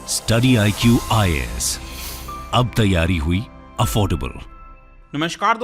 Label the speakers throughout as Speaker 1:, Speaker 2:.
Speaker 1: Study IQ IAS, अब तैयारी हुई अफोर्डेबल।
Speaker 2: नमस्कार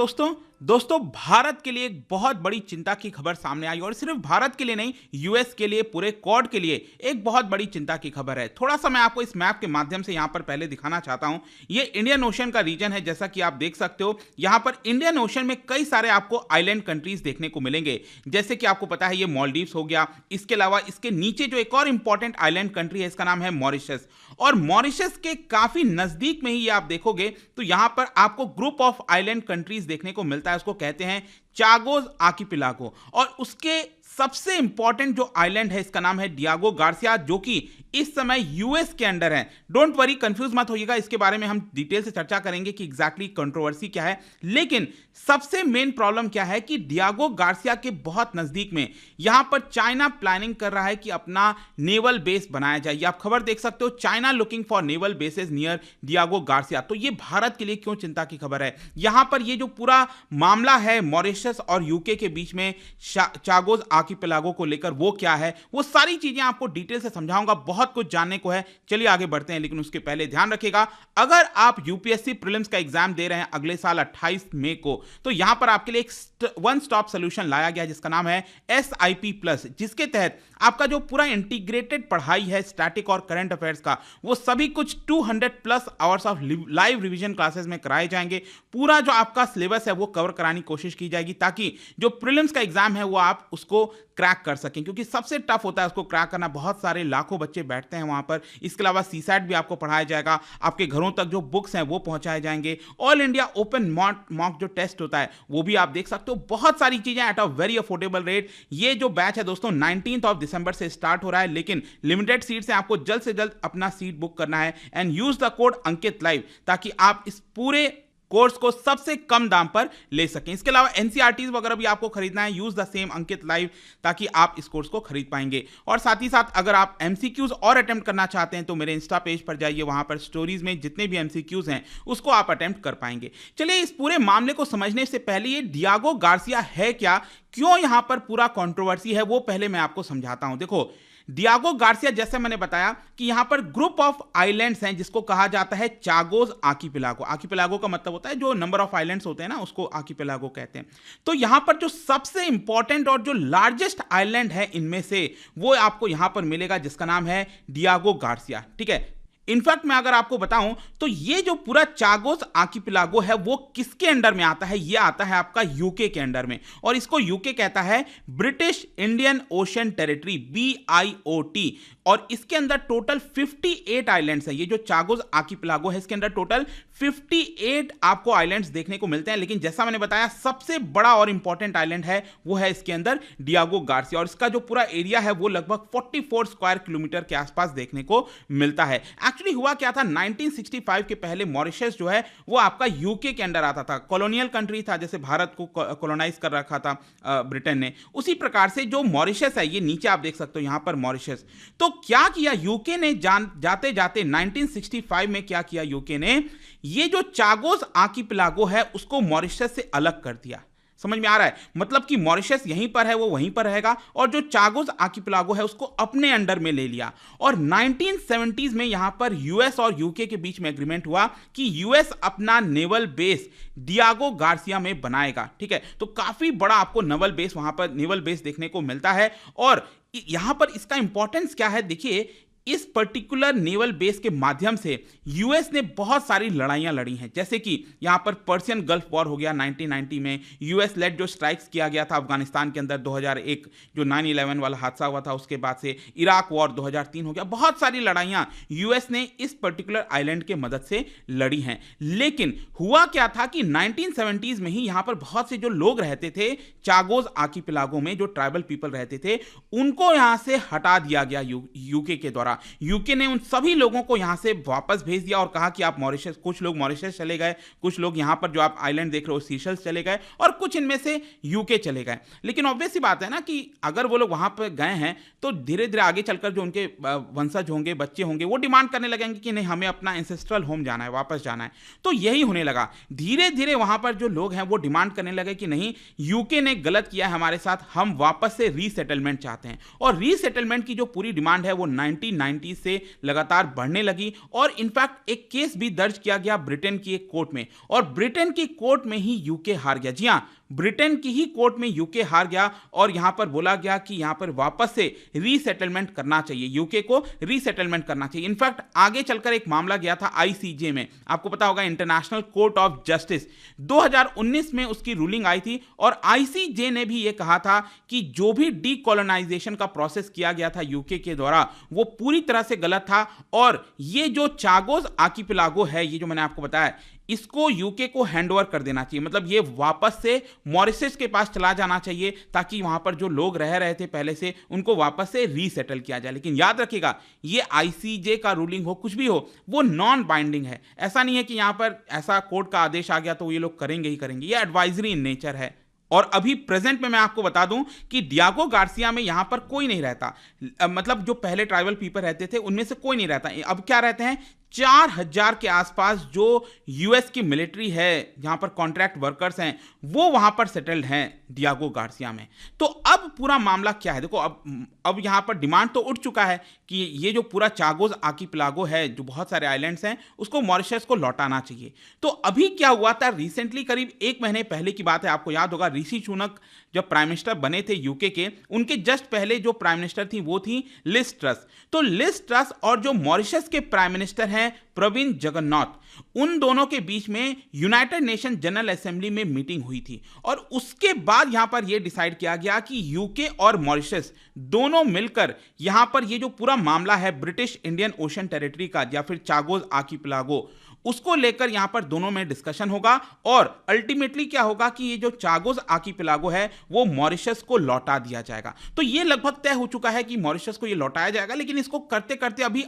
Speaker 2: दोस्तों, भारत के लिए एक बहुत बड़ी चिंता की खबर सामने आई और सिर्फ भारत के लिए नहीं, यूएस के लिए, पूरे क्वाड के लिए एक बहुत बड़ी चिंता की खबर है। थोड़ा सा मैं आपको इस मैप के माध्यम से यहां पर पहले दिखाना चाहता हूं। ये इंडियन ओशन का रीजन है, जैसा कि आप देख सकते हो। यहां पर इंडियन ओशन में कई सारे आपको आइलैंड कंट्रीज देखने को मिलेंगे, जैसे कि आपको पता है ये मालदीव्स हो गया। इसके अलावा इसके नीचे जो एक और इंपॉर्टेंट आइलैंड कंट्री है, इसका नाम है मॉरिशस। और मॉरिशस के काफी नजदीक में ही आप देखोगे तो यहां पर आपको ग्रुप ऑफ आइलैंड कंट्रीज देखने को मिलता है। उसको कहते हैं चागोस आर्किपेलागो। और उसके सबसे इंपॉर्टेंट जो आइलैंड है, इसका नाम है डियागो गार्सिया, जो कि इस समय यूएस के अंडर है। डोंट वरी, कंफ्यूज मत होइएगा, इसके बारे में हम डिटेल से चर्चा करेंगे कि एग्जैक्टली कंट्रोवर्सी क्या है। लेकिन सबसे मेन प्रॉब्लम क्या है कि डियागो गार्सिया के बहुत नजदीक में यहां पर चाइना प्लानिंग कर रहा है कि अपना नेवल बेस बनाया जाए। ये आप खबर देख सकते हो, China looking for naval bases near Diego Garcia. तो ये भारत के लिए क्यों चिंता की खबर है? यहां पर ये जो पूरा मामला है मॉरिशस और यूके के बीच में चागोस आर्किपेलागो को लेकर, वो क्या है, वो सारी चीजें आपको डिटेल से समझाऊंगा। बहुत कुछ जानने को है, चलिए आगे बढ़ते हैं। लेकिन उसके पहले ध्यान रखिएगा, अगर आप यूपीएससी प्रीलिम्स का एग्जाम दे रहे हैं अगले साल 28 मई को, तो यहां पर आपके लिए एक वन स्टॉप सोल्यूशन लाया गया जिसका नाम है SIP प्लस, जिसके तहत आपका जो पूरा इंटीग्रेटेड पढ़ाई है स्टैटिक और करंट अफेयर्स का, वो सभी कुछ 200+ hours of live revision classes में कराए जाएंगे। पूरा जो आपका सिलेबस है वो कवर कराने की कोशिश की जाएगी, ताकि जो प्रीलिम्स का एग्जाम है वो आप उसको क्रैक कर सकें, क्योंकि सबसे टफ होता है उसको क्रैक करना। बहुत सारे लाखों बच्चे बैठते हैं वहां पर। इसके अलावा सीसैट भी आपको पढ़ाया जाएगा, आपके घरों तक जो बुक्स हैं वो पहुंचाए जाएंगे। ऑल इंडिया ओपन मॉक जो टेस्ट होता है वो भी आप देख सकते हो। बहुत सारी चीजें at a very affordable rate. ये जो बैच है दोस्तों 19 दिसंबर से स्टार्ट हो रहा है, लेकिन लिमिटेड सीट्स हैं। आपको जल्द से जल्द अपना सीट बुक करना है and use the code Ankit live, ताकि आप इस पूरे कोर्स को सबसे कम दाम पर ले सकें। इसके अलावा एनसीईआरटीज वगैरह भी आपको खरीदना है, use the same Ankit live, ताकि आप इस कोर्स को खरीद पाएंगे। और साथ ही साथ अगर आप एमसीक्यूज और अटेम्प्ट करना चाहते हैं तो मेरे इंस्टा पेज पर जाइए, वहां पर स्टोरीज में जितने भी एमसीक्यूज हैं उसको आप अटेम्प्ट कर पाएंगे। चलिए इस पूरे मामले को समझने से पहले ये डियागो गार्सिया है क्या, क्यों यहां पर पूरा कंट्रोवर्सी है, वो पहले मैं आपको समझाता हूं। देखो, डियागो गार्सिया, जैसे मैंने बताया कि यहां पर ग्रुप ऑफ आइलैंड्स हैं जिसको कहा जाता है चागोस आर्किपेलागो। आर्किपेलागो का मतलब होता है जो नंबर ऑफ आइलैंड्स होते हैं ना, उसको आर्किपेलागो कहते हैं। तो यहां पर जो सबसे इंपॉर्टेंट और जो लार्जेस्ट आइलैंड है इनमें से, वो आपको यहां पर मिलेगा, जिसका नाम है डियागो गार्सिया। ठीक है, इनफैक्ट मैं अगर आपको बताऊं तो ये जो पूरा चागोस आर्किपेलागो है वो किसके अंडर में आता है? ये आता है आपका यूके के अंडर में, और इसको यूके कहता है British Indian ocean territory, BIOT। और इसके अंदर टोटल 58 आइलैंड्स हैं। ये जो चागोस आर्किपेलागो है, इसके अंदर टोटल 58 आपको आइलैंड्स देखने को मिलते हैं। लेकिन जैसा मैंने बताया, सबसे बड़ा और इंपॉर्टेंट आइलैंड है वो है इसके अंदर डियागो गार्सिया, और इसका जो पूरा एरिया है वो लगभग 44 स्क्वायर किलोमीटर के आसपास देखने को मिलता है। एक्चुअली हुआ क्या था, 1965 के पहले मॉरिशस जो है वो आपका यूके के अंडर आता था, कॉलोनियल कंट्री था, जैसे भारत को कॉलोनाइज कर रखा था ब्रिटेन ने। उसी प्रकार से जो मॉरिशस है, ये नीचे आप देख सकते हो यहां पर मॉरिशस। तो क्या किया यूके ने, जाते जाते 1965 में क्या किया यूके ने, ये जो चागोस आर्किपेलागो है उसको मॉरिशस से अलग कर दिया। समझ में आ रहा है? मतलब कि मॉरिशस यहीं पर है, वो वहीं पर रहेगा, और जो चागोस आर्किपेलागो है उसको अपने अंडर में ले लिया। और 1970s में यहां पर यूएस और यूके के बीच में एग्रीमेंट हुआ कि यूएस अपना नेवल बेस डियागो गार्सिया में बनाएगा। ठीक है, तो काफी बड़ा आपको नेवल बेस वहां पर नेवल बेस देखने को मिलता है। और यहां पर इसका इंपॉर्टेंस क्या है, देखिए, इस पर्टिकुलर नेवल बेस के माध्यम से यूएस ने बहुत सारी लड़ाइयां लड़ी हैं, जैसे कि यहां पर पर्शियन गल्फ वॉर हो गया 1990 में, यूएस लेड जो स्ट्राइक्स किया गया था अफगानिस्तान के अंदर 2001, जो 9/11 वाला हादसा हुआ था उसके बाद से, इराक वॉर 2003 हो गया। बहुत सारी लड़ाइयां यूएस ने इस पर्टिकुलर आइलैंड के मदद से लड़ी हैं। लेकिन हुआ क्या था कि 1970s में ही यहां पर बहुत से जो लोग रहते थे चागोस आर्किपेलागो में, जो ट्राइबल पीपल रहते थे, उनको यहां से हटा दिया गया यूके के द्वारा। यूके ने उन सभी लोगों को यहां से वापस भेज दिया और कहा कि आप मॉरिशस, कुछ लोग मॉरिशस चले गए, कुछ लोग यहां पर जो आप आइलैंड देख रहे हो सीशल्स चले गए, और कुछ इनमें से यूके चले गए। लेकिन ऑब्वियस सी बात है ना कि अगर वो लोग वहां पर गए हैं तो धीरे धीरे आगे चलकर जो उनके वंशज होंगे, बच्चे होंगे, वो डिमांड करने लगेंगे कि नहीं, हमें अपना एंसेस्ट्रल होम जाना है, वापस जाना है। तो यही होने लगा, धीरे धीरे वहां पर जो लोग हैं वो डिमांड करने लगे कि नहीं, यूके ने गलत किया है हमारे साथ, हम वापस से रीसेटलमेंट चाहते हैं। और रीसेटलमेंट की जो पूरी डिमांड है वो 1990 1990 से लगातार बढ़ने लगी और इनफैक्ट एक केस भी दर्ज किया गया ब्रिटेन की एक कोर्ट में, और ब्रिटेन की कोर्ट में ही यूके हार गया। जी हां, ब्रिटेन की ही कोर्ट में यूके हार गया और यहां पर बोला गया कि यहां पर वापस से रीसेटलमेंट करना चाहिए, यूके को रीसेटलमेंट करना चाहिए। इनफैक्ट आगे चलकर एक मामला गया था आईसीजे में, आपको पता होगा इंटरनेशनल कोर्ट ऑफ जस्टिस, 2019 में उसकी रूलिंग आई थी और आईसीजे ने भी यह कहा था कि जो भी डीकोलोनाइजेशन का प्रोसेस किया गया था यूके के द्वारा वो पूरी तरह से गलत था, और ये जो चागोस आर्किपेलागो है, ये जो मैंने आपको बताया, इसको यूके को हैंडओवर कर देना चाहिए, मतलब ये वापस से मॉरिशस के पास चला जाना चाहिए ताकि वहां पर जो लोग रह रहे थे पहले से उनको वापस से रीसेटल किया जाए। लेकिन याद रखिएगा, ये आईसीजे का रूलिंग हो, कुछ भी हो, वो नॉन बाइंडिंग है। ऐसा नहीं है कि यहां पर ऐसा कोर्ट का आदेश आ गया तो ये लोग करेंगे ही करेंगे, ये एडवाइजरी इन नेचर है। और अभी प्रेजेंट में मैं आपको बता दूं कि डियागो गार्सिया में यहां पर कोई नहीं रहता, मतलब जो पहले ट्राइबल पीपल रहते थे उनमें से कोई नहीं रहता। अब क्या रहते हैं, 4000 के आसपास जो यूएस की मिलिट्री है, जहां पर कॉन्ट्रैक्ट वर्कर्स हैं, वो वहां पर सेटल्ड हैं डियागो गार्सिया में। तो अब पूरा मामला क्या है, देखो अब यहां पर डिमांड तो उठ चुका है कि ये जो पूरा चागोस आर्किपेलागो है, जो बहुत सारे आइलैंड्स हैं, उसको मॉरिशस को लौटाना चाहिए। तो अभी क्या हुआ था, रिसेंटली करीब 1 महीने पहले की बात है, आपको याद होगा ऋषि सुनक जब प्राइम मिनिस्टर बने थे यूके के, उनके जस्ट पहले जो प्राइम मिनिस्टर थी वो थी लिज ट्रस। तो लिज ट्रस और जो मॉरिशस के प्राइम मिनिस्टर हैं प्रविंद जगन्नाथ, उन दोनों के बीच में यूनाइटेड नेशन जनरल असेंबली में मीटिंग हुई थी और उसके बाद यहां पर यह डिसाइड किया गया कि यूके और मॉरिशस दोनों मिलकर यहां पर ये जो पूरा मामला है ब्रिटिश इंडियन ओशन टेरिटरी का या फिर चागोस आर्किपेलागो, उसको लेकर यहां पर दोनों में डिस्कशन होगा और अल्टीमेटली क्या होगा कि ये जो चागोस आर्किपेलागो है वो मॉरिशस को लौटा दिया जाएगा। तो ये लगभग तय हो चुका है कि मॉरिशस को ये लौटाया जाएगा, लेकिन इसको करते करते अभी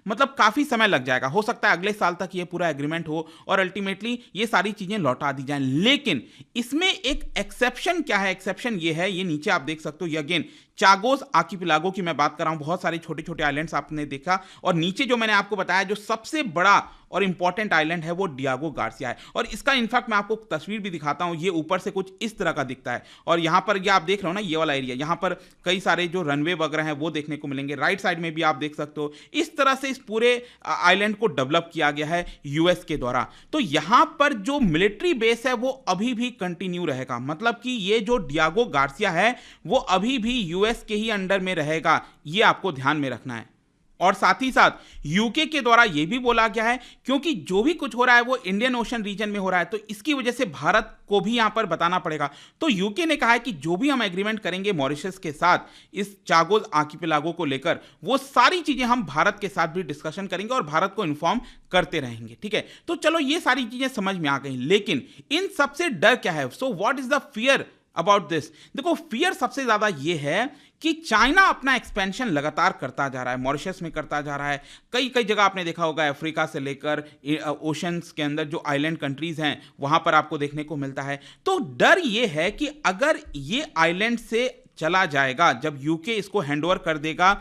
Speaker 2: मतलब काफी समय लग जाएगा। हो सकता है अगले साल तक ये पूरा एग्रीमेंट हो और अल्टीमेटली ये सारी चीजें लौटा दी जाएं। लेकिन इसमें एक एक्सेप्शन क्या है, एक्सेप्शन ये है, ये नीचे आप देख सकते हो, ये अगेन चागोस आर्किपेलागो की मैं बात कर रहा हूं, बहुत सारे छोटे छोटे आइलैंड्स आपने देखा, और नीचे जो मैंने आपको बताया जो सबसे बड़ा और इंपॉर्टेंट आइलैंड है वो डियागो गार्सिया है। और इसका इनफैक्ट मैं आपको तस्वीर भी दिखाता हूं, ये ऊपर से कुछ इस तरह का दिखता है और यहां पर ये आप देख रहे हो ना, ये वाला एरिया, यहां पर कई सारे जो रनवे वगैरह हैं वो देखने को मिलेंगे। राइट साइड में भी आप देख सकते हो, इस तरह से इस पूरे आइलैंड को डेवलप किया गया है यूएस के द्वारा। तो यहां पर जो मिलिट्री बेस है वो अभी भी कंटिन्यू रहेगा, मतलब कि ये जो डियागो गार्सिया है वो अभी भी यूएस के ही अंडर में रहेगा, ये आपको ध्यान में रखना है। और साथ ही साथ यूके के द्वारा यह भी बोला गया है, क्योंकि जो भी कुछ हो रहा है वो इंडियन ओशन रीजन में हो रहा है, तो इसकी वजह से भारत को भी यहां पर बताना पड़ेगा। तो यूके ने कहा है कि जो भी हम एग्रीमेंट करेंगे मॉरिशस के साथ इस चागोस आर्किपेलागो को लेकर, वो सारी चीजें हम भारत के साथ भी डिस्कशन करेंगे और भारत को इन्फॉर्म करते रहेंगे। ठीक है, तो चलो ये सारी चीजें समझ में आ गई, लेकिन इन सबसे डर क्या है? So what is the fear about this? देखो, फियर सबसे ज्यादा ये है कि चाइना अपना एक्सपेंशन लगातार करता जा रहा है, मॉरिशस में करता जा रहा है, कई कई जगह आपने देखा होगा, अफ्रीका से लेकर ओशंस के अंदर जो आइलैंड कंट्रीज हैं वहां पर आपको देखने को मिलता है। तो डर ये है कि अगर ये आइलैंड से चला जाएगा, जब यूके इसको हैंडओवर कर देगा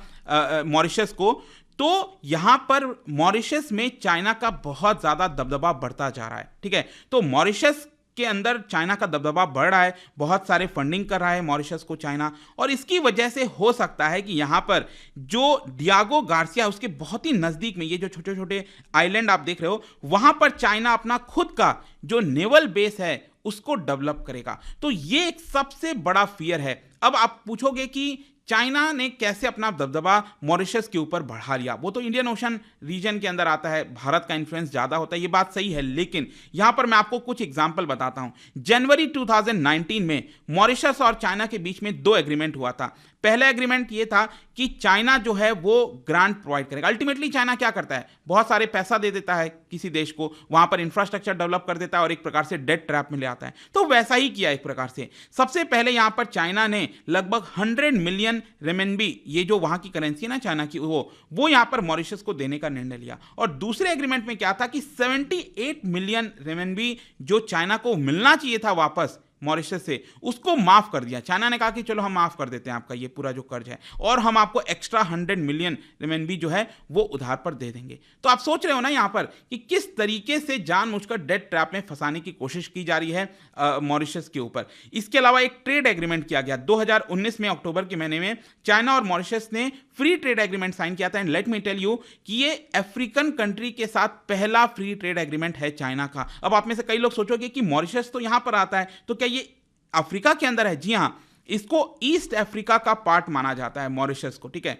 Speaker 2: मॉरिशस को, तो यहां पर मॉरिशस में चाइना का बहुत ज्यादा दबदबा बढ़ता जा रहा है। ठीक है, तो मॉरिशस के अंदर चाइना का दबदबा बढ़ रहा है, बहुत सारे फंडिंग कर रहा है मॉरिशस को चाइना, और इसकी वजह से हो सकता है कि यहां पर जो डियागो गार्सिया उसके बहुत ही नजदीक में ये जो छोटे छोटे आइलैंड आप देख रहे हो, वहां पर चाइना अपना खुद का जो नेवल बेस है उसको डेवलप करेगा। तो ये एक सबसे बड़ा फियर है। अब आप पूछोगे कि चाइना ने कैसे अपना दबदबा मॉरिशस के ऊपर बढ़ा लिया? वो तो इंडियन ओशन रीजन के अंदर आता है, भारत का इन्फ्लुएंस ज्यादा होता है, ये बात सही है, लेकिन यहां पर मैं आपको कुछ एग्जांपल बताता हूं। जनवरी 2019 में मॉरिशस और चाइना के बीच में 2 एग्रीमेंट हुआ था। पहला एग्रीमेंट ये था कि चाइना जो है वो ग्रांट प्रोवाइड करेगा। अल्टीमेटली चाइना क्या करता है, बहुत सारे पैसा दे देता है किसी देश को, वहां पर इंफ्रास्ट्रक्चर डेवलप कर देता है और एक प्रकार से डेट ट्रैप में ले आता है। तो वैसा ही किया एक प्रकार से। सबसे पहले यहां पर चाइना ने लगभग 100 मिलियन रेमेनबी, ये जो वहां की करेंसी है ना चाइना की, वो यहां पर मॉरिशस को देने का निर्णय लिया। और दूसरे एग्रीमेंट में क्या था कि 78 मिलियन रेमेनबी जो चाइना को मिलना चाहिए था वापस, मॉरिशस से, उसको माफ कर दिया। चाइना ने कहा कि चलो हम माफ कर देते हैं आपका ये पूरा जो कर्ज है और हम आपको एक्स्ट्रा 100 मिलियन RMB जो है वो उधार पर दे देंगे। तो आप सोच रहे हो ना यहाँ पर कि किस तरीके से जानबूझकर डेट ट्रैप में फंसाने की कोशिश की जा रही है मॉरिशस के ऊपर। इसके अलावा एक ट्रेड एग्रीमेंट किया गया 2019 में, अक्टूबर के महीने में चाइना और मॉरिशस ने फ्री ट्रेड एग्रीमेंट साइन किया था। And let me tell you कि ये अफ्रीकन कंट्री के साथ पहला फ्री ट्रेड एग्रीमेंट है चाइना का। अब आप में से कई लोग सोचोगे कि मॉरिशस तो यहां पर आता है, तो क्या ये अफ्रीका के अंदर है? जी हां, इसको ईस्ट अफ्रीका का पार्ट माना जाता है मॉरिशस को, ठीक है।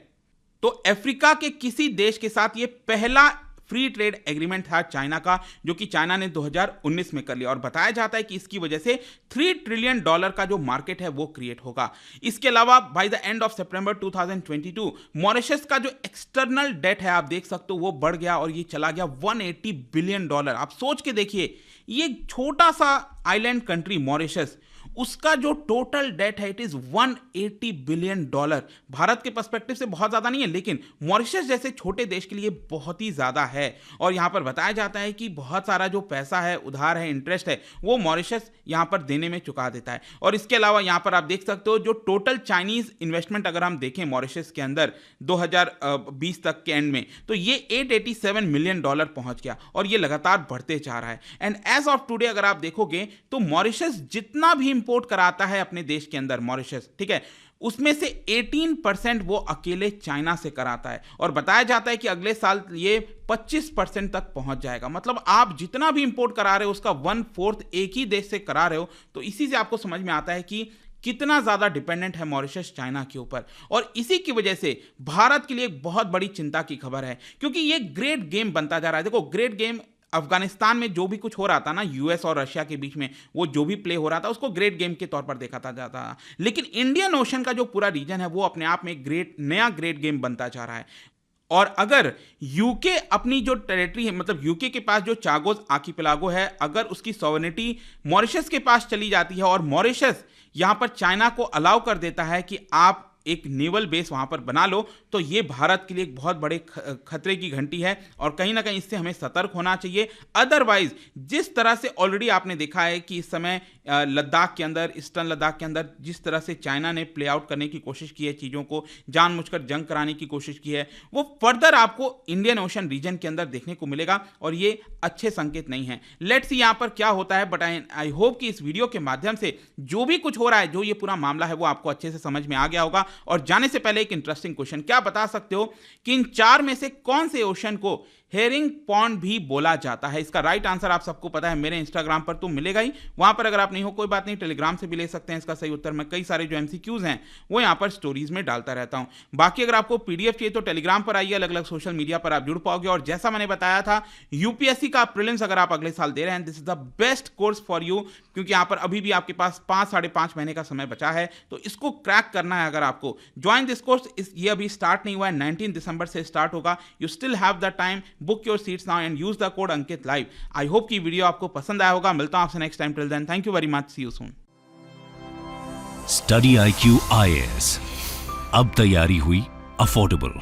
Speaker 2: तो अफ्रीका के किसी देश के साथ ये पहला फ्री ट्रेड एग्रीमेंट था चाइना का, जो कि चाइना ने 2019 में कर लिया। और बताया जाता है कि इसकी वजह से $3 ट्रिलियन का जो मार्केट है वो क्रिएट होगा। इसके अलावा by the end of September 2022 Mauritius का जो एक्सटर्नल डेट है आप देख सकते हो वो बढ़ गया और ये चला गया $180 बिलियन। आप सोच के देखिए, ये छोटा सा आइलैंड कंट्री मॉरिशस, उसका जो टोटल डेट है इट इज $180 बिलियन। भारत के पर्सपेक्टिव से बहुत ज्यादा नहीं है, लेकिन मॉरिशस जैसे छोटे देश के लिए बहुत ही ज्यादा है। और यहां पर बताया जाता है कि बहुत सारा जो पैसा है, उधार है, इंटरेस्ट है, वो मॉरिशस यहां पर देने में चुका देता है। और इसके अलावा यहां पर आप देख सकते हो जो टोटल चाइनीज इन्वेस्टमेंट अगर हम देखें मॉरिशस के अंदर 2020 तक के एंड में, तो ये $887 मिलियन पहुंच गया और ये लगातार बढ़ते जा रहा है। एंड एज ऑफ टुडे अगर आप देखोगे तो मॉरिशस जितना भी इंपोर्ट कराता है अपने देश के अंदर मॉरिशस, ठीक है, उसमें से 18% वो अकेले चाइना से कराता है। और बताया जाता है कि अगले साल ये 25% तक पहुंच जाएगा। मतलब आप जितना भी इंपोर्ट करा रहे हो उसका 1/4 एक ही देश से करा रहे हो। तो इसी से आपको समझ में आता है कि कितना ज्यादा डिपेंडेंट है मॉरिशस चाइना के ऊपर। और इसी की वजह से भारत के लिए एक बहुत बड़ी चिंता की खबर है, क्योंकि ये ग्रेट गेम बनता जा रहा है। देखो, ग्रेट गेम अफगानिस्तान में जो भी कुछ हो रहा था ना, यूएस और रशिया के बीच में वो जो भी प्ले हो रहा था उसको ग्रेट गेम के तौर पर देखा जाता था। लेकिन इंडियन ओशन का जो पूरा रीजन है वो अपने आप में नया ग्रेट गेम बनता जा रहा है। और अगर यूके अपनी जो टेरिटरी है, मतलब यूके के पास जो चागोस आर्किपेलागो है, अगर उसकी सॉवरेनिटी मॉरिशस के पास चली जाती है और मॉरिशस यहां पर चाइना को अलाउ कर देता है कि आप एक नेवल बेस वहां पर बना लो, तो ये भारत के लिए एक बहुत बड़े खतरे की घंटी है और कहीं ना कहीं इससे हमें सतर्क होना चाहिए। अदरवाइज जिस तरह से ऑलरेडी आपने देखा है कि इस समय लद्दाख के अंदर, ईस्टर्न लद्दाख के अंदर जिस तरह से चाइना ने प्ले आउट करने की कोशिश की है, चीज़ों को जानबूझकर जंग कराने की कोशिश की है, वो फर्दर आपको इंडियन ओशन रीजन के अंदर देखने को मिलेगा और ये अच्छे संकेत नहीं है। लेट्स सी यहाँ पर क्या होता है, बट आई होप कि इस वीडियो के माध्यम से जो भी कुछ हो रहा है, जो ये पूरा मामला है, वो आपको अच्छे से समझ में आ गया होगा। और जाने से पहले एक इंटरेस्टिंग क्वेश्चन, क्या बता सकते हो कि इन 4 में से कौन से ओशन को हेरिंग पॉन्ड भी बोला जाता है? इसका राइट आंसर आप सबको पता है, मेरे इंस्टाग्राम पर तो मिलेगा ही। वहां पर अगर आप नहीं हो कोई बात नहीं, टेलीग्राम से भी ले सकते हैं इसका सही उत्तर। मैं कई सारे जो एमसीक्यूज हैं वो यहां पर स्टोरीज में डालता रहता हूं। बाकी अगर आपको पीडीएफ चाहिए तो टेलीग्राम पर आइए, अलग अलग सोशल मीडिया पर आप जुड़ पाओगे। और जैसा मैंने बताया था, यूपीएससी का प्रीलिम्स अगर आप अगले साल दे रहे हैं, this is the best course for you, क्योंकि यहां पर अभी भी आपके पास 5-5.5 महीने का समय बचा है। तो इसको क्रैक करना है अगर आपको, ज्वाइन दिस कोर्स। ये अभी स्टार्ट नहीं हुआ है, 19 दिसंबर से स्टार्ट होगा। You still have the time, book your seats now and use the code Ankit live. I hope कि वीडियो आपको पसंद आया होगा। मिलता हूं आपसे next time. Till then, thank you very much, see you soon.
Speaker 1: Study IQ IAS, अब तैयारी हुई अफोर्डेबल।